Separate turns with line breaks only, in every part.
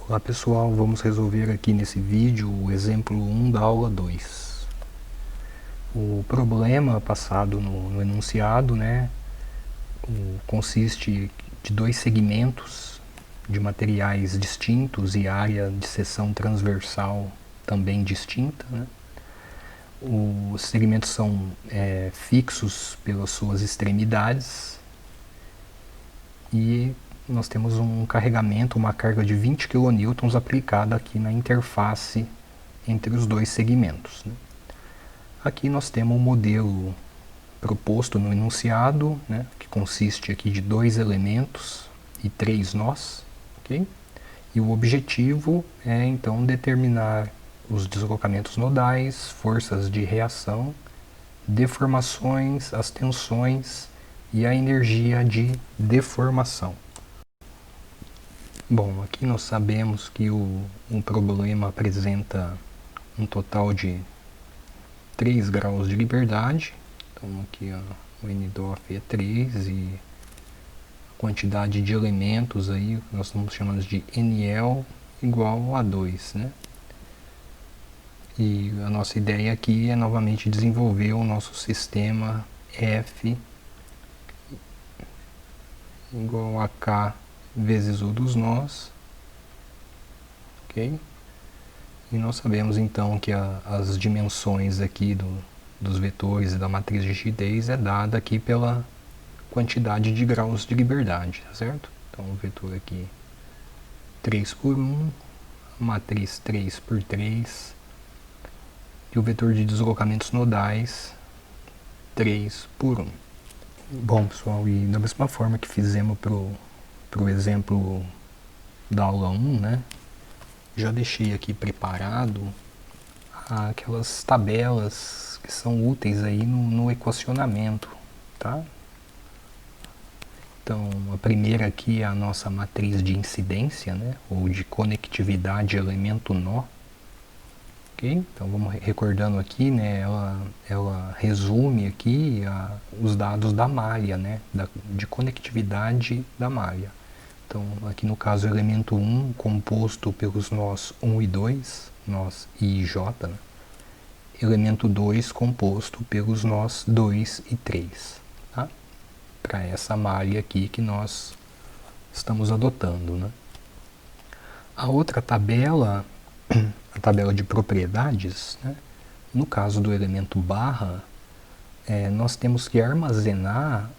Olá pessoal, vamos resolver aqui nesse vídeo o exemplo 1 da aula 2. O problema passado no enunciado, consiste de dois segmentos de materiais distintos e área de seção transversal também distinta. Os segmentos são fixos pelas suas extremidades e nós temos um carregamento, uma carga de 20 kN aplicada aqui na interface entre os dois segmentos. Aqui nós temos um modelo proposto no enunciado, que consiste aqui de dois elementos e 3 nós, ok? E o objetivo é então determinar os deslocamentos nodais, forças de reação, deformações, as tensões e a energia de deformação. Bom, aqui nós sabemos que um problema apresenta um total de 3 graus de liberdade. Então aqui o NDOF é 3 e a quantidade de elementos aí nós estamos chamando de NL igual a 2, E a nossa ideia aqui é novamente desenvolver o nosso sistema F igual a K vezes o dos nós, ok? E nós sabemos então que as dimensões aqui dos vetores e da matriz de rigidez é dada aqui pela quantidade de graus de liberdade, tá certo? Então o vetor aqui 3 por 1, a matriz 3 por 3 e o vetor de deslocamentos nodais 3 por 1. Bom pessoal, e da mesma forma que fizemos para o exemplo da aula 1, já deixei aqui preparado aquelas tabelas que são úteis aí no equacionamento, tá? Então, a primeira aqui é a nossa matriz de incidência, ou de conectividade elemento-nó. Okay? Então, vamos recordando aqui, ela resume aqui os dados da malha, de conectividade da malha. Então, aqui no caso, o elemento 1 composto pelos nós 1 e 2, nós I e J. Elemento 2 composto pelos nós 2 e 3. Tá? Para essa malha aqui que nós estamos adotando. A outra tabela, a tabela de propriedades, no caso do elemento barra, nós temos que armazenar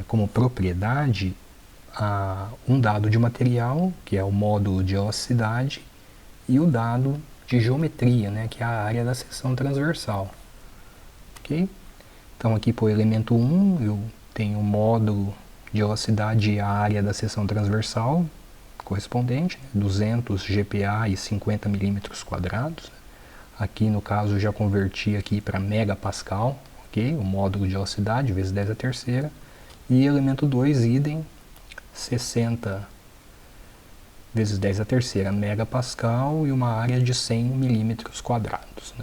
como propriedade um dado de material, que é o módulo de elasticidade, e o dado de geometria, que é a área da seção transversal. Okay? Então aqui para o elemento 1 eu tenho o módulo de elasticidade e a área da seção transversal correspondente, 200 GPa e 50 milímetros quadrados. Aqui no caso eu já converti aqui para megapascal, ok? O módulo de elasticidade vezes 10 a terceira. E elemento 2, idem, 60 vezes 10 a terceira megapascal e uma área de 100 milímetros quadrados.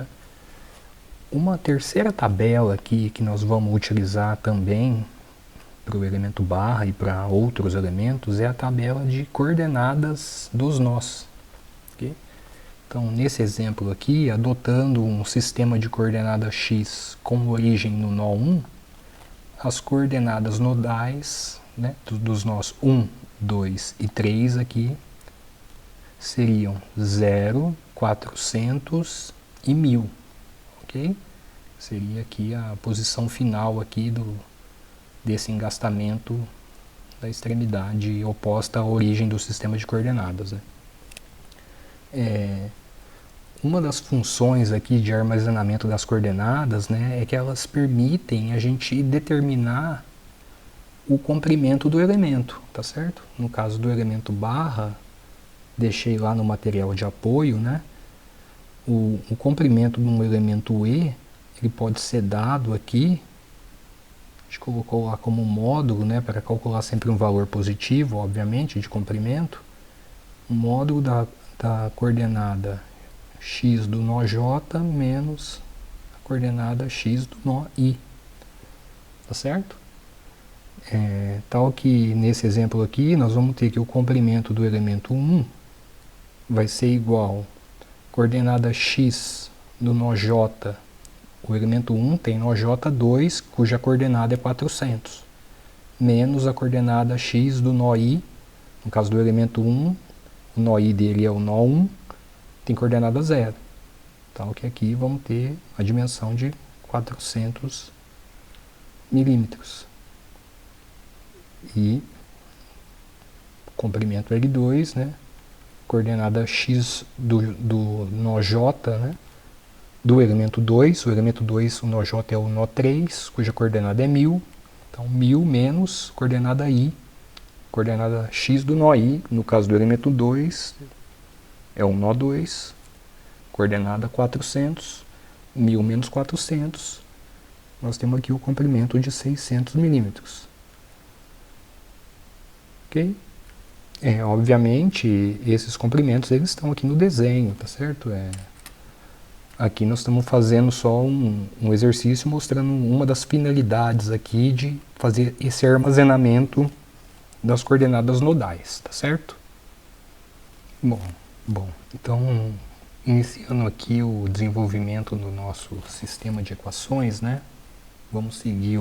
Uma terceira tabela aqui que nós vamos utilizar também para o elemento barra e para outros elementos é a tabela de coordenadas dos nós. Okay? Então, nesse exemplo aqui, adotando um sistema de coordenadas x com origem no nó 1, as coordenadas nodais dos nós 1, 2 e 3 aqui seriam 0, 400 e 1000. Ok? Seria aqui a posição final aqui desse engastamento da extremidade oposta à origem do sistema de coordenadas. Uma das funções aqui de armazenamento das coordenadas é que elas permitem a gente determinar o comprimento do elemento, tá certo? No caso do elemento barra, deixei lá no material de apoio, o comprimento de um elemento E, ele pode ser dado aqui, a gente colocou lá como módulo, para calcular sempre um valor positivo, obviamente, de comprimento, o módulo da coordenada x do nó J menos a coordenada x do nó I, tá certo? Tal que nesse exemplo aqui nós vamos ter que o comprimento do elemento 1 vai ser igual coordenada x do nó j, o elemento 1 tem nó j2, cuja coordenada é 400, menos a coordenada x do nó i, no caso do elemento 1, o nó i dele é o nó 1, tem coordenada 0. Então, que aqui vamos ter a dimensão de 400 milímetros. E comprimento L2, né? Coordenada x do nó j, né? Do elemento 2, o elemento 2, o nó j é o nó 3, cuja coordenada é 1000. Então, 1000 menos coordenada i, coordenada x do nó i, no caso do elemento 2, é o nó 2, coordenada 400, 1000 menos 400, nós temos aqui o comprimento de 600 milímetros. Ok? Obviamente, esses comprimentos eles estão aqui no desenho, tá certo? Aqui nós estamos fazendo só um exercício mostrando uma das finalidades aqui de fazer esse armazenamento das coordenadas nodais, tá certo? Bom, então, iniciando aqui o desenvolvimento do nosso sistema de equações, né? Vamos seguir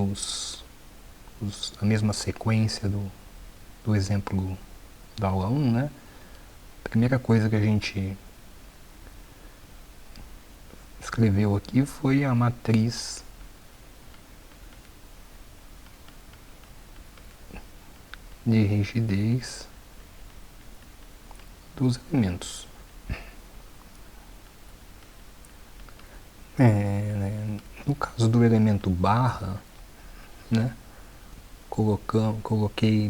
a mesma sequência do exemplo da aula 1, né? A primeira coisa que a gente escreveu aqui foi a matriz de rigidez dos elementos. No caso do elemento barra, né,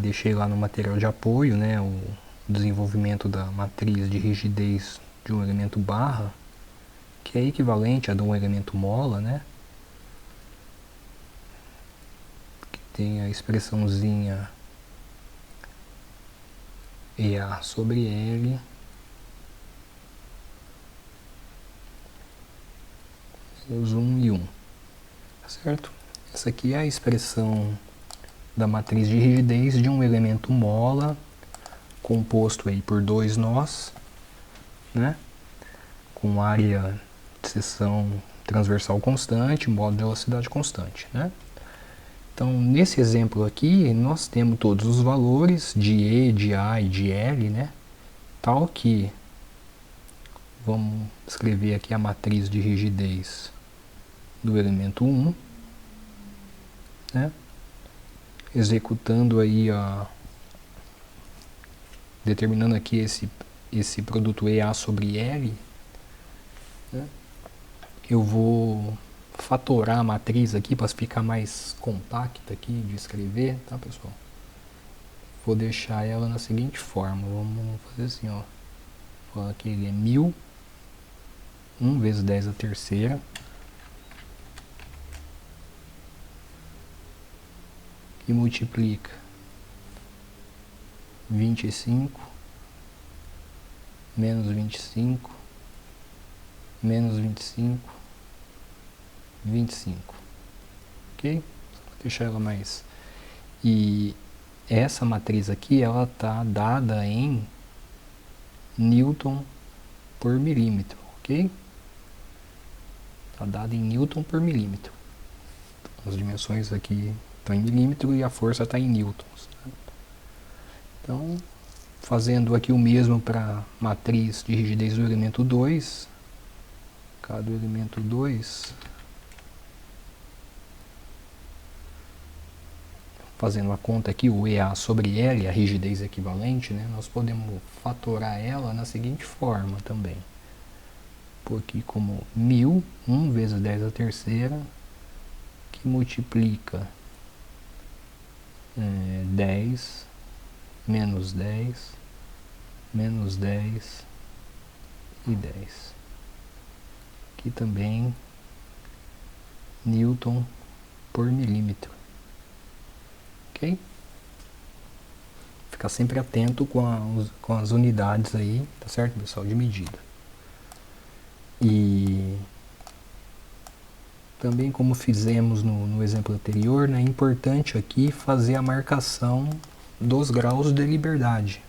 deixei lá no material de apoio, né, o desenvolvimento da matriz de rigidez de um elemento barra, que é equivalente a de um elemento mola, né, que tem a expressãozinha EA sobre L menos 1 e 1, tá certo? Essa aqui é a expressão da matriz de rigidez de um elemento mola composto aí por 2 nós, né, com área de seção transversal constante, modo de velocidade constante, né? Então, nesse exemplo aqui, nós temos todos os valores de E, de A e de L, né? Tal que, vamos escrever aqui a matriz de rigidez do elemento 1, né? Executando aí determinando aqui esse produto EA sobre L, né? Eu vou fatorar a matriz aqui para ficar mais compacta aqui de escrever, tá, pessoal? Vou deixar ela na seguinte forma, vamos fazer assim, ó. Vou falar que ele é 1000, 1 vezes 10 a terceira, que multiplica 25 menos 25 menos 25 25, ok? Vou deixar ela mais. E essa matriz aqui, ela está dada em Newton por milímetro, ok? Está dada em Newton por milímetro. As dimensões aqui estão em milímetro e a força está em newtons. Né? Então, fazendo aqui o mesmo para a matriz de rigidez do elemento 2, cada elemento 2, fazendo a conta aqui, o EA sobre L, a rigidez equivalente, né, nós podemos fatorar ela na seguinte forma também. Por aqui como 1000, 1 vezes 10 a terceira, que multiplica 10, menos 10, menos 10 e 10. Aqui também Newton por milímetro. Ok? Ficar sempre atento com as unidades aí, tá certo, pessoal, de medida. E também, como fizemos no exemplo anterior, né, é importante aqui fazer a marcação dos graus de liberdade.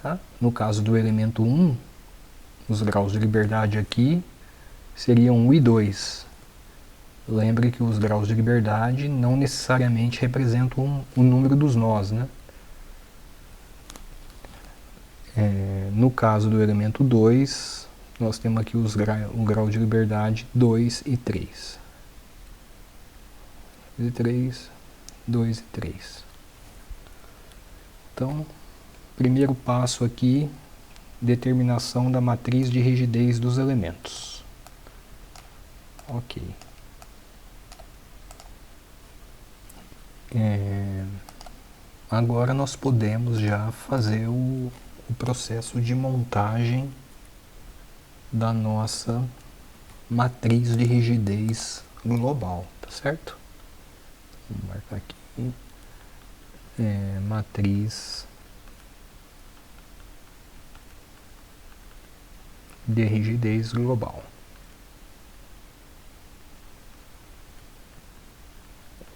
Tá? No caso do elemento 1, os graus de liberdade aqui seriam 1 e 2. Lembre que os graus de liberdade não necessariamente representam o número dos nós, né? No caso do elemento 2, nós temos aqui o grau de liberdade 2 e 3. 2 e 3, 2 e 3. Então, primeiro passo aqui, determinação da matriz de rigidez dos elementos. Ok. Agora nós podemos já fazer o processo de montagem da nossa matriz de rigidez global, tá certo? Vou marcar aqui, matriz de rigidez global.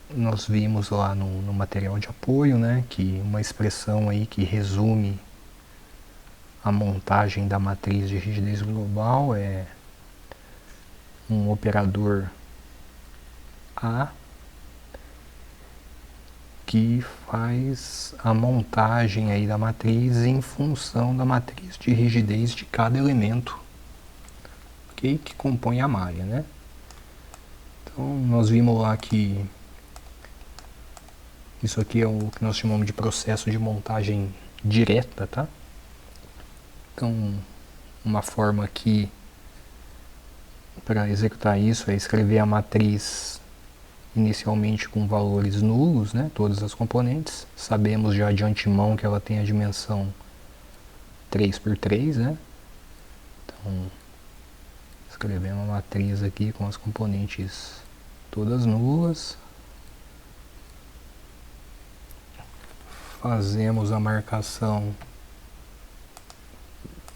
Nós vimos lá no material de apoio, né, que uma expressão aí que resume a montagem da matriz de rigidez global é um operador A que faz a montagem aí da matriz em função da matriz de rigidez de cada elemento, okay, que compõe a malha, né? Então nós vimos lá que isso aqui é o que nós chamamos de processo de montagem direta, tá? Então, uma forma aqui para executar isso é escrever a matriz inicialmente com valores nulos, né? Todas as componentes. Sabemos já de antemão que ela tem a dimensão 3 por 3, né? Então, escrevemos a matriz aqui com as componentes todas nulas. Fazemos a marcação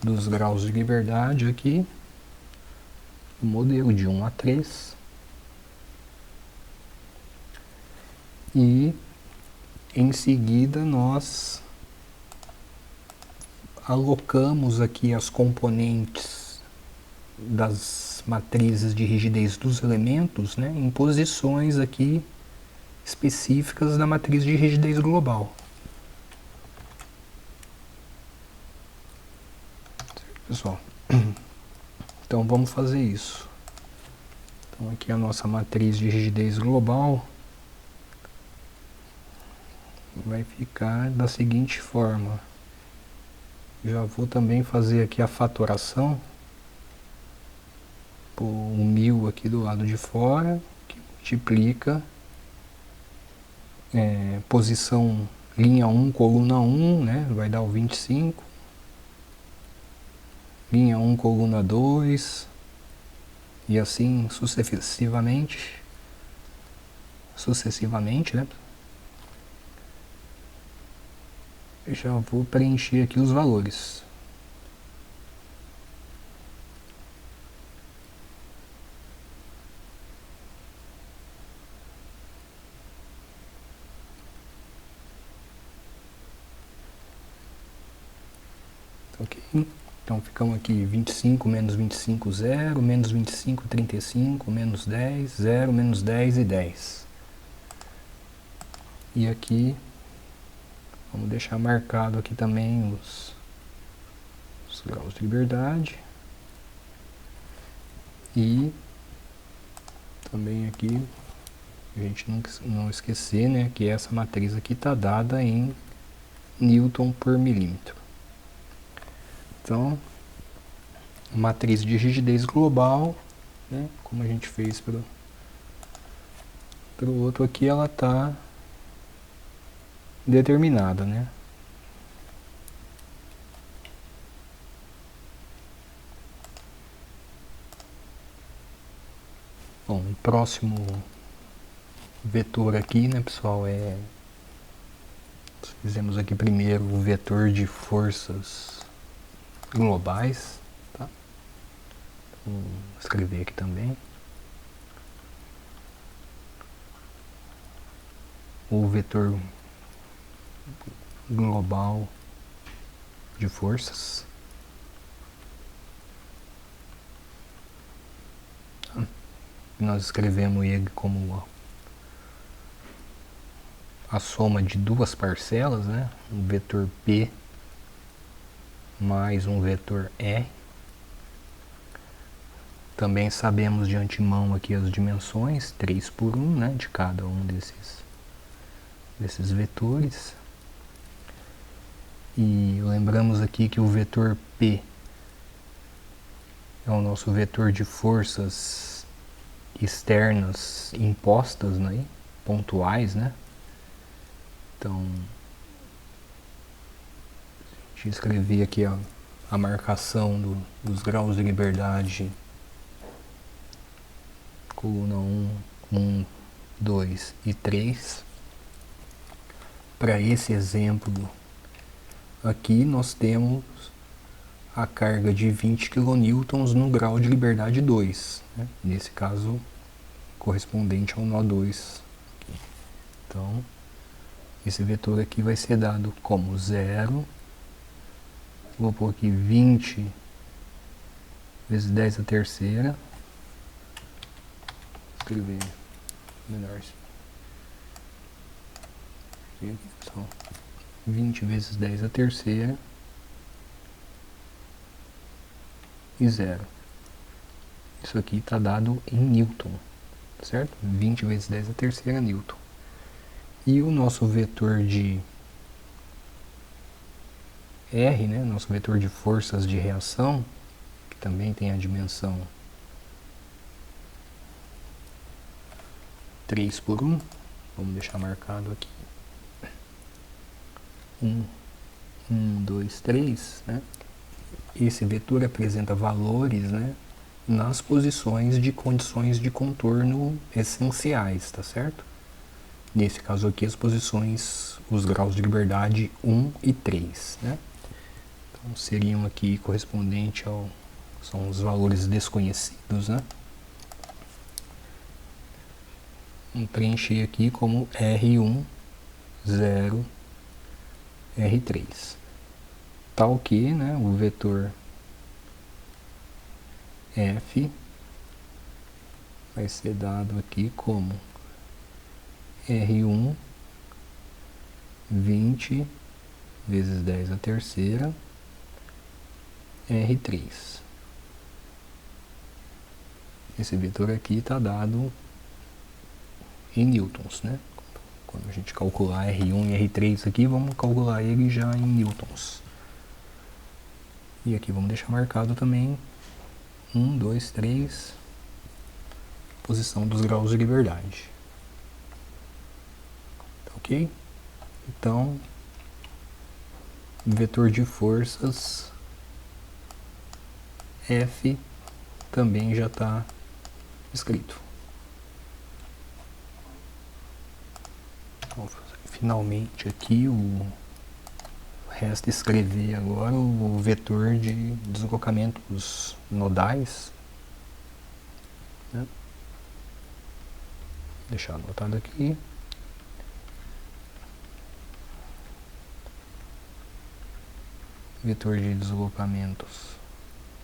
dos graus de liberdade aqui, o modelo de 1 a 3, e em seguida nós alocamos aqui as componentes das matrizes de rigidez dos elementos, né, em posições aqui específicas da matriz de rigidez global. Pessoal, então vamos fazer isso. Então aqui a nossa matriz de rigidez global vai ficar da seguinte forma. Já vou também fazer aqui a fatoração por 1000 aqui do lado de fora, que multiplica posição linha 1, coluna 1, né, vai dar o 25. Linha 1, coluna 2, e assim sucessivamente, né? Eu já vou preencher aqui os valores. Ok? Então ficamos aqui 25 menos 25, 0, menos 25, 35, menos 10, 0, menos 10 e 10. E aqui, vamos deixar marcado aqui também os graus de liberdade. E também aqui, a gente não esquecer, né, que essa matriz aqui está dada em Newton por milímetro. Então, matriz de rigidez global, né, como a gente fez para o outro aqui, ela está determinada, né? Bom, o próximo vetor aqui, né, pessoal, fizemos aqui primeiro o vetor de forças globais, tá? Vou escrever aqui também. O vetor global de forças. Nós escrevemos ele como a soma de duas parcelas, né? Um vetor P mais um vetor R. Também sabemos de antemão aqui as dimensões, 3 por 1, né? De cada um desses vetores. E lembramos aqui que o vetor P é o nosso vetor de forças externas impostas, né? Pontuais, né? Então, deixa eu escrever aqui a marcação dos graus de liberdade, coluna 1, 2 e 3. Para esse exemplo aqui nós temos a carga de 20 kN no grau de liberdade 2, né? Nesse caso correspondente ao nó 2. Então, esse vetor aqui vai ser dado como 0. Vou pôr aqui 20 vezes 10 a terceira. Escrever menor. Então, 20 vezes 10 a terceira e 0. Isso aqui está dado em Newton, certo? 20 vezes 10 a terceira Newton. E o nosso vetor de R, né, nosso vetor de forças de reação, que também tem a dimensão 3 por 1, vamos deixar marcado aqui, 1, 2, 3, né? Esse vetor apresenta valores, né, nas posições de condições de contorno essenciais, tá certo? Nesse caso aqui as posições, os graus de liberdade 1 e 3, né? Então seriam aqui correspondente são os valores desconhecidos, né? Vamos preencher aqui como R1, 0, R3. Tal que, né, o vetor F vai ser dado aqui como R1, 20 vezes 10 a terceira, R3. Esse vetor aqui está dado em newtons, né? Quando a gente calcular R1 e R3 aqui, vamos calcular ele já em newtons. E aqui vamos deixar marcado também 1, 2, 3, posição dos graus de liberdade. Ok? Então, vetor de forças F também já está escrito. Vou fazer finalmente aqui resta escrever agora o vetor de deslocamentos nodais, né? Deixar anotado aqui. Vetor de deslocamentos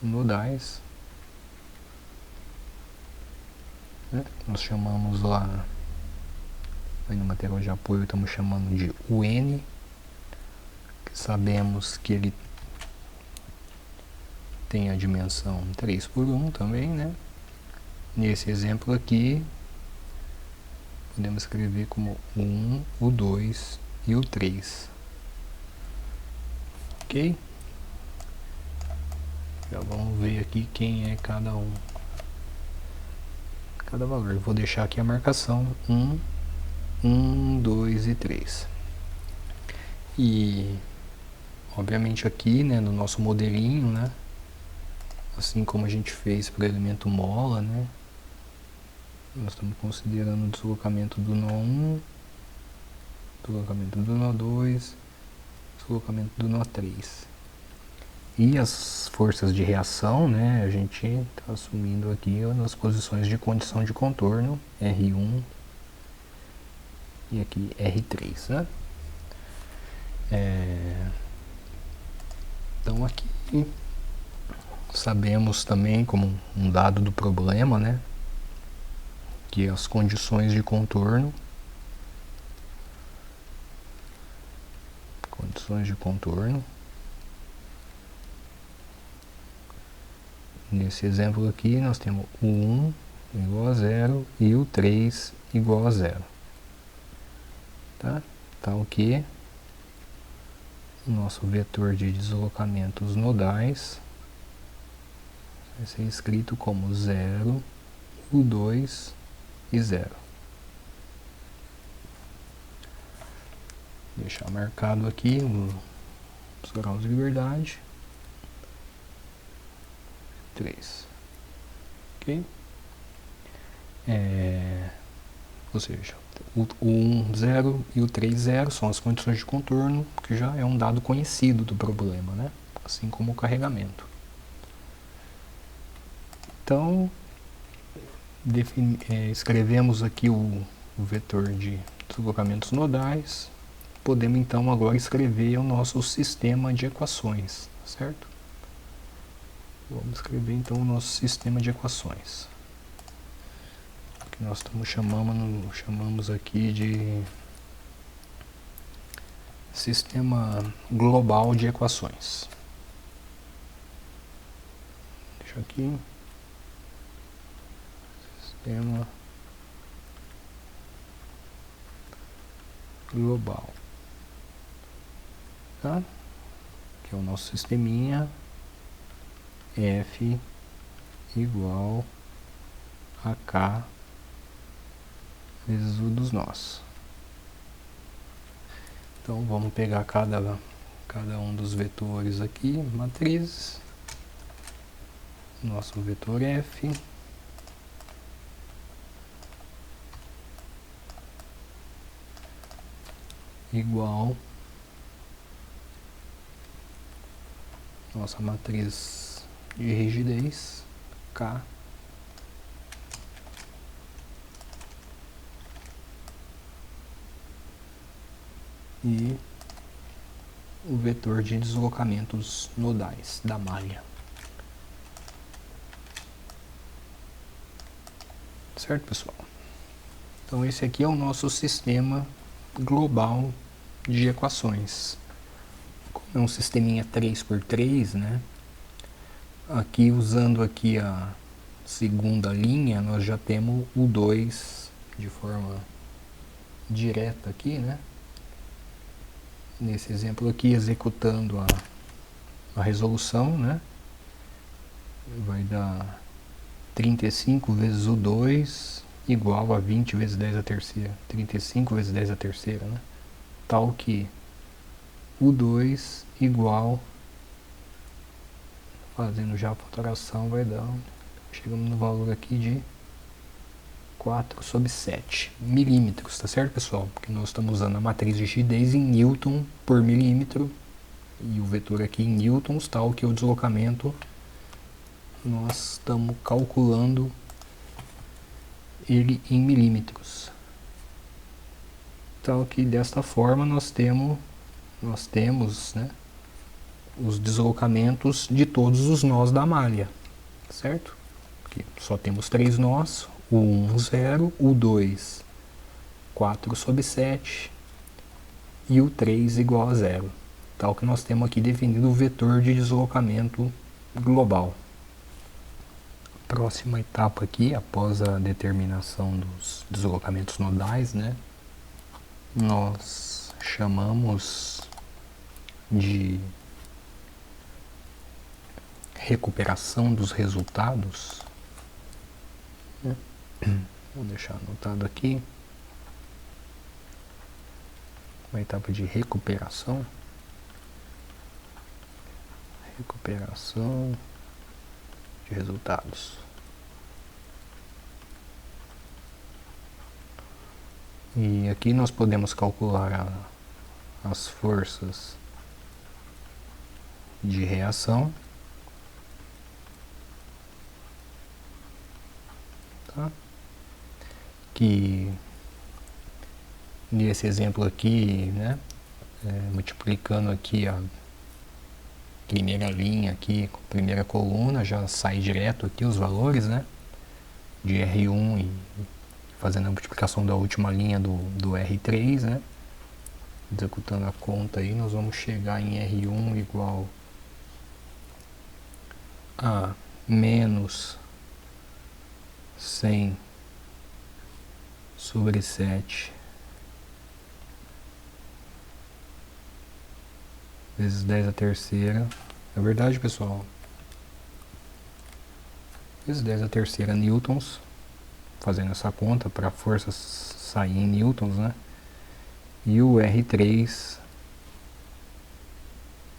nodais, né? Nós chamamos lá, aí no material de apoio estamos chamando de UN, que sabemos que ele tem a dimensão 3 por 1 também, né? Nesse exemplo aqui, podemos escrever como 1, o 2 e o 3. Ok? Já vamos ver aqui quem é cada um. Cada valor. Eu vou deixar aqui a marcação 1, 2 e 3. E, obviamente aqui, né, no nosso modelinho, né, assim como a gente fez para o elemento mola, né, nós estamos considerando o deslocamento do nó 1, deslocamento do nó 2, deslocamento do nó 3. E as forças de reação, né, a gente está assumindo aqui nas posições de condição de contorno, R1 e aqui R3, né? Então aqui sabemos também, como um dado do problema, né, que as condições de contorno nesse exemplo aqui nós temos o 1 igual a 0 e o 3 igual a 0, tá? Então que o nosso vetor de deslocamentos nodais vai ser escrito como 0, o 2 e 0. Deixar marcado aqui os graus de liberdade. 3. Ok? Ou seja, o 1, 0 e o 3, 0 são as condições de contorno, que já é um dado conhecido do problema, né? Assim como o carregamento. Então, escrevemos aqui o vetor de deslocamentos nodais. Podemos então agora escrever o nosso sistema de equações, certo? Vamos escrever então o nosso sistema de equações, que nós chamamos aqui de sistema global de equações. Deixa aqui, sistema global, tá? Que é o nosso sisteminha F igual a K vezes U dos nós. Então vamos pegar cada um dos vetores aqui, matrizes. Nosso vetor F igual nossa matriz de rigidez K e o vetor de deslocamentos nodais da malha. Certo, pessoal? Então esse aqui é o nosso sistema global de equações. Como é um sisteminha 3x3, né? Aqui, usando aqui a segunda linha, nós já temos o 2 de forma direta aqui, né? Nesse exemplo aqui, executando a resolução, né? Vai dar 35 vezes o 2 igual a 20 vezes 10 a terceira. 35 vezes 10 a terceira, né? Tal que o 2 igual, fazendo já a factoração, vai dar, chegamos no valor aqui de 4/7 milímetros, tá certo, pessoal? Porque nós estamos usando a matriz de rigidez em Newton por milímetro e o vetor aqui em newtons, tal que o deslocamento nós estamos calculando ele em milímetros. Tal que desta forma nós temos, né, os deslocamentos de todos os nós da malha, certo? Aqui só temos 3 nós, o 1, 0, o 2, 4/7 e o 3 igual a 0. Tal que nós temos aqui definido o vetor de deslocamento global. Próxima etapa aqui, após a determinação dos deslocamentos nodais, né, nós chamamos de recuperação dos resultados, né? Vou deixar anotado aqui, uma etapa de recuperação de resultados. E aqui nós podemos calcular as forças de reação, tá? Que nesse exemplo aqui, né, multiplicando aqui primeira linha aqui, primeira coluna, já sai direto aqui os valores, né? De R1 e fazendo a multiplicação da última linha do R3, né? Executando a conta aí, nós vamos chegar em R1 igual a menos 100 sobre 7 vezes 10 a terceira. Na verdade, pessoal, vezes 10 a terceira newtons, fazendo essa conta para a força sair em newtons, né? E o R3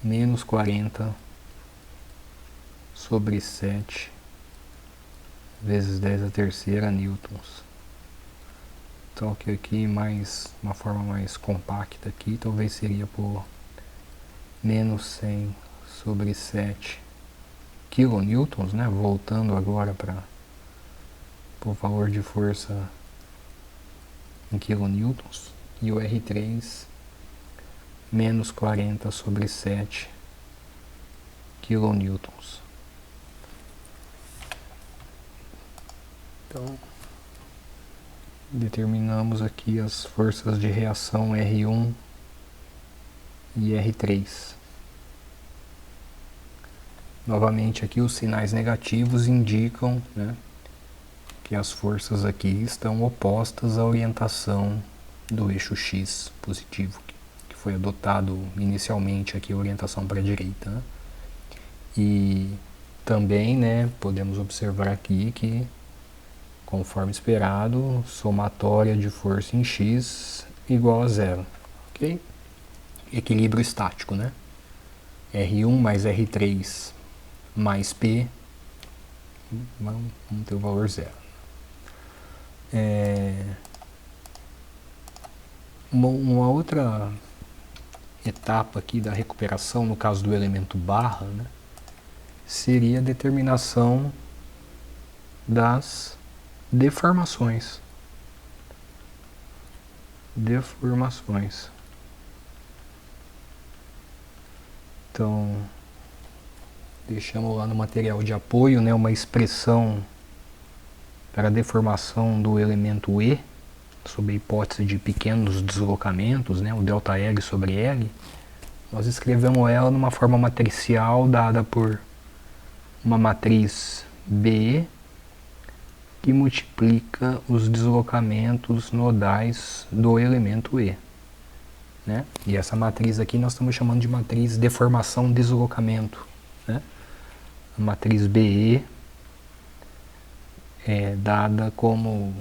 menos 40 sobre 7 vezes 10 a terceira newtons. Então aqui mais uma forma mais compacta aqui, talvez seria por menos 100 sobre 7 kilonewtons, né? Voltando agora para o valor de força em kilonewtons. E o R3 menos 40 sobre 7 kilonewtons. Então, determinamos aqui as forças de reação R1 e R3. Novamente aqui os sinais negativos indicam, né, que as forças aqui estão opostas à orientação do eixo X positivo, que foi adotado inicialmente aqui a orientação para a direita, né? E também, né, podemos observar aqui que, conforme esperado, somatória de força em X igual a zero, ok? Equilíbrio estático, né? R1 mais R3 mais P, vamos ter o valor zero. Uma outra etapa aqui da recuperação, no caso do elemento barra, né, seria a determinação das deformações. Então, deixamos lá no material de apoio, né, uma expressão para a deformação do elemento E, sob a hipótese de pequenos deslocamentos, né, o ΔL sobre L. Nós escrevemos ela numa forma matricial dada por uma matriz B que multiplica os deslocamentos nodais do elemento E, né? E essa matriz aqui nós estamos chamando de matriz deformação-deslocamento, né? A matriz BE é dada como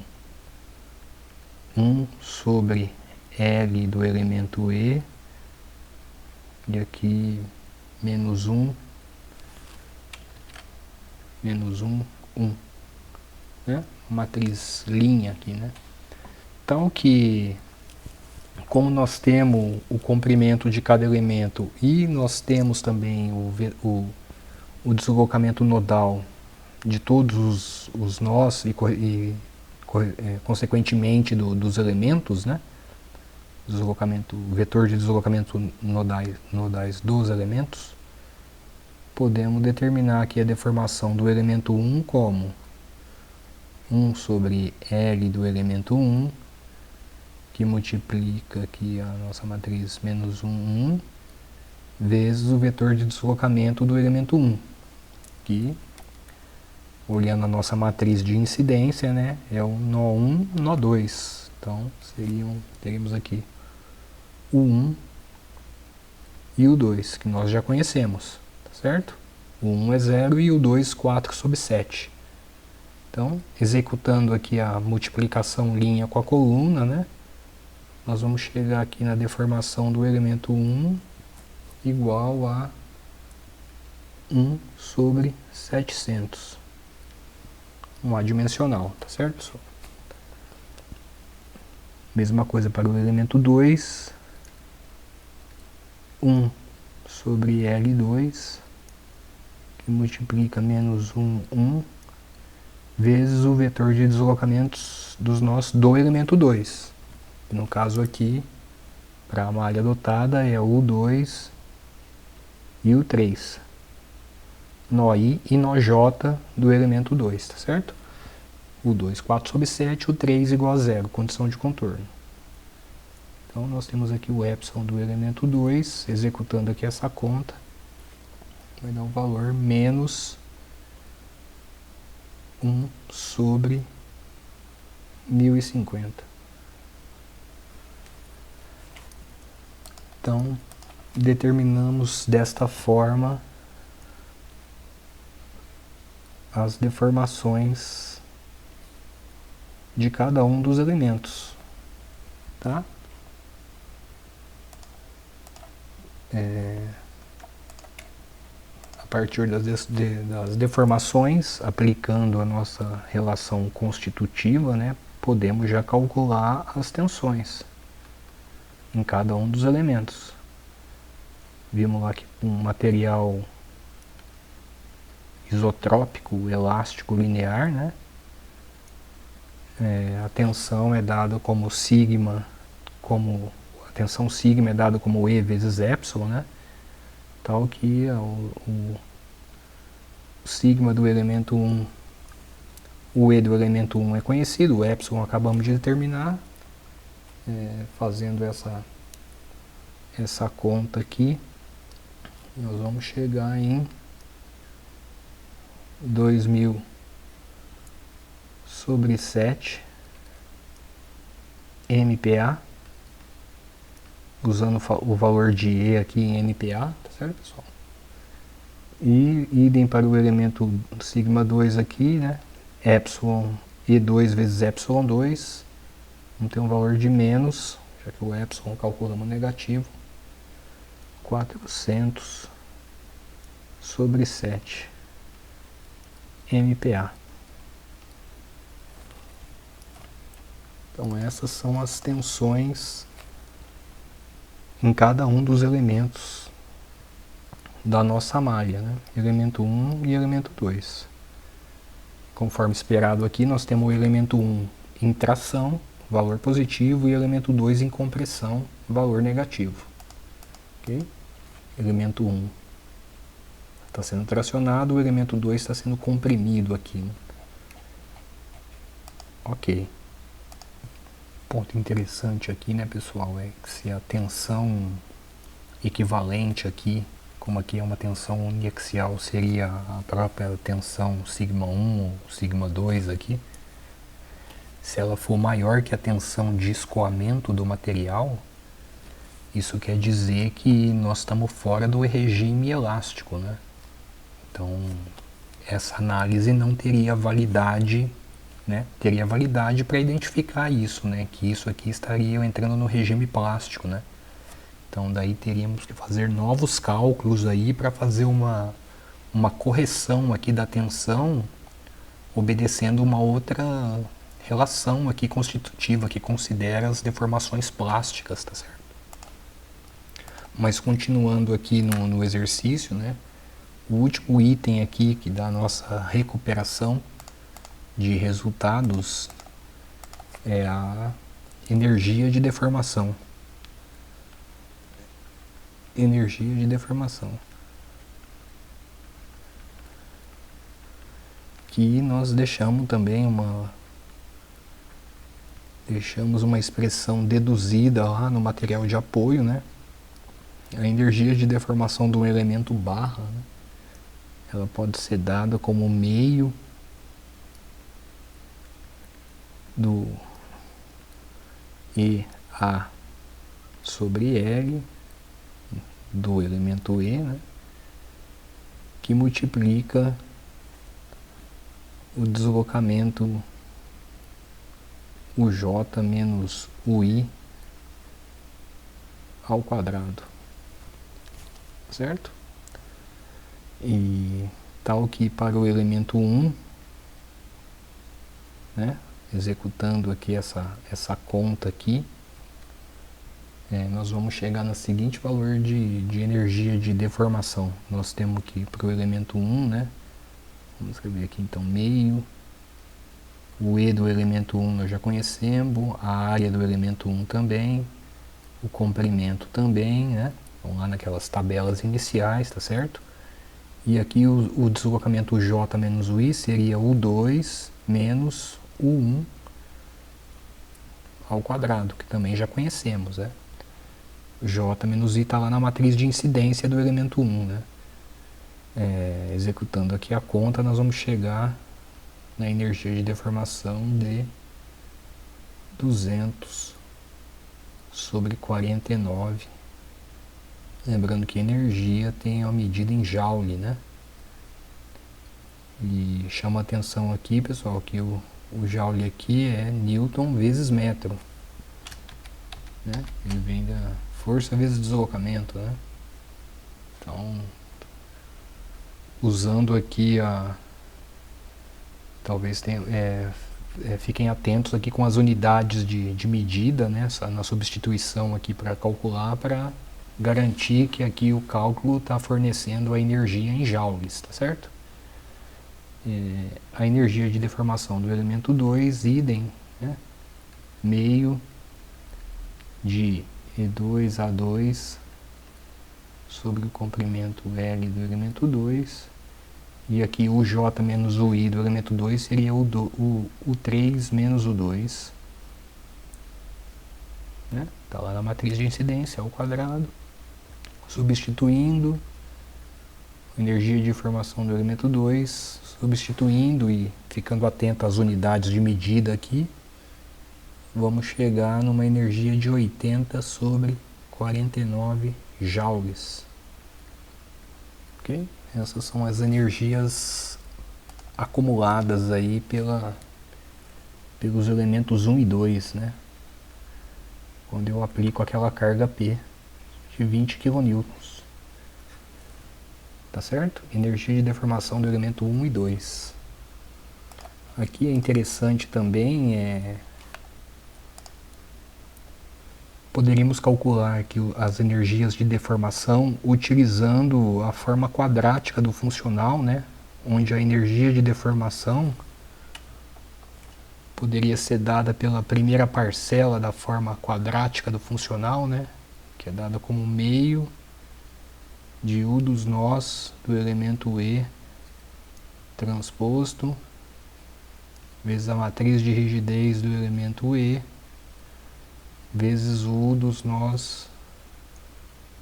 1 sobre L do elemento E, e aqui menos 1, 1, né? Matriz linha aqui, né? Então como nós temos o comprimento de cada elemento e nós temos também o deslocamento nodal de todos os nós consequentemente dos elementos, né? Vetor de deslocamento nodais dos elementos, podemos determinar aqui a deformação do elemento 1 como 1 sobre L do elemento 1, que multiplica aqui a nossa matriz menos 1, 1, vezes o vetor de deslocamento do elemento 1, que, olhando a nossa matriz de incidência, né, é o nó 1, nó 2. Então, teríamos aqui o 1 e o 2, que nós já conhecemos, tá certo? O 1 é 0 e o 2, 4 sobre 7. Então, executando aqui a multiplicação linha com a coluna, né, nós vamos chegar aqui na deformação do elemento 1 igual a 1 sobre 700. Um adimensional, tá certo, pessoal? Mesma coisa para o elemento 2, 1 sobre L2, que multiplica menos 1, 1, vezes o vetor de deslocamentos dos nós do elemento 2. No caso aqui, para a malha dotada é U2 e o 3. Nó I e nó J do elemento 2, tá certo? O 2, 4/7, o 3 igual a 0, condição de contorno. Então nós temos aqui o epsilon do elemento 2, executando aqui essa conta, vai dar um valor menos 1/1050. Então, determinamos desta forma as deformações de cada um dos elementos, tá? A partir das deformações, aplicando a nossa relação constitutiva, né, podemos já calcular as tensões em cada um dos elementos. Vimos lá que um material isotrópico, elástico, linear, né, a tensão é dada como sigma, a tensão sigma é dada como E vezes epsilon, né, tal que o sigma do elemento 1, o E do elemento 1 é conhecido, o epsilon acabamos de determinar, fazendo essa conta aqui, nós vamos chegar em 2000/7 MPa, usando o valor de E aqui em MPa, tá certo, pessoal? E idem para o elemento sigma 2 aqui, né? Epsilon E2 vezes epsilon 2, vamos ter um valor de menos, já que o epsilon calculamos negativo, 400/7 MPa. Então essas são as tensões em cada um dos elementos da nossa malha, né? Elemento 1 e elemento 2. Conforme esperado aqui, nós temos o elemento 1 em tração, valor positivo, e elemento 2 em compressão, valor negativo. Okay? Elemento 1 está sendo tracionado, o elemento 2 está sendo comprimido aqui, né? Ok. Ponto interessante aqui, né, pessoal, é que se a tensão equivalente aqui, como aqui é uma tensão uniaxial, seria a própria tensão sigma 1 ou sigma 2 aqui, se ela for maior que a tensão de escoamento do material, isso quer dizer que nós estamos fora do regime elástico, né? Então, essa análise não teria validade, né? Teria validade para identificar isso, né? Que isso aqui estaria entrando no regime plástico, né? Então, daí teríamos que fazer novos cálculos aí para fazer uma correção aqui da tensão, obedecendo uma outra relação aqui constitutiva que considera as deformações plásticas, tá certo? Mas continuando aqui no exercício, né? O último item aqui que dá a nossa recuperação de resultados é a energia de deformação. Energia de deformação. Que nós deixamos também uma expressão deduzida lá no material de apoio, né? A energia de deformação do elemento barra, né? Ela pode ser dada como meio do EA sobre L do elemento E, né, que multiplica o deslocamento UJ menos UI ao quadrado, certo? E tal que para o elemento 1, né, executando aqui essa conta aqui, nós vamos chegar no seguinte valor de energia de deformação. Nós temos aqui para o elemento 1, né, vamos escrever aqui então meio, o E do elemento 1 nós já conhecemos, a área do elemento 1 também, o comprimento também, né, Então lá naquelas tabelas iniciais, tá certo? E aqui o deslocamento J menos o I seria U2 menos U1 ao quadrado, que também já conhecemos, né? J menos I está lá na matriz de incidência do elemento 1, né? Executando aqui a conta, nós vamos chegar na energia de deformação de 200 sobre 49. Lembrando que energia tem uma medida em joule, né? E chama atenção aqui, pessoal, que o joule aqui é Newton vezes metro, né? Ele vem da força vezes deslocamento, né? Então, usando aqui talvez fiquem atentos aqui com as unidades de medida, né? Na substituição aqui para calcular, para garantir que aqui o cálculo está fornecendo a energia em joules, tá certo? A energia de deformação do elemento 2, idem, né? Meio de E2A2 sobre o comprimento L do elemento 2, e aqui o J menos o I do elemento 2 seria o 3 menos o 2, né? Tá lá na matriz de incidência ao quadrado, substituindo a energia de formação do elemento 2, substituindo e ficando atento às unidades de medida aqui, vamos chegar numa energia de 80 sobre 49 joules. Ok? Essas são as energias acumuladas aí pelos elementos 1 e 2, né? Quando eu aplico aquela carga P de 20 kN. Tá certo? Energia de deformação do elemento 1 e 2. Aqui é interessante também, poderíamos calcular aqui as energias de deformação utilizando a forma quadrática do funcional, né? Onde a energia de deformação poderia ser dada pela primeira parcela da forma quadrática do funcional, né? Que é dada como meio de U dos nós do elemento E transposto vezes a matriz de rigidez do elemento E vezes U dos nós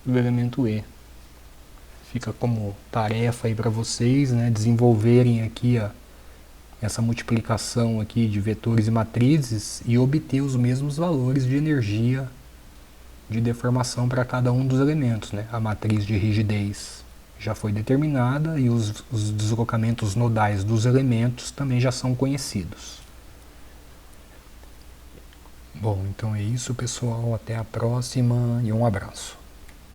do elemento E. Fica como tarefa aí para vocês, né, desenvolverem aqui essa multiplicação aqui de vetores e matrizes e obter os mesmos valores de energia de deformação para cada um dos elementos, né? A matriz de rigidez já foi determinada e os deslocamentos nodais dos elementos também já são conhecidos. Bom, então é isso, pessoal. Até a próxima e um abraço.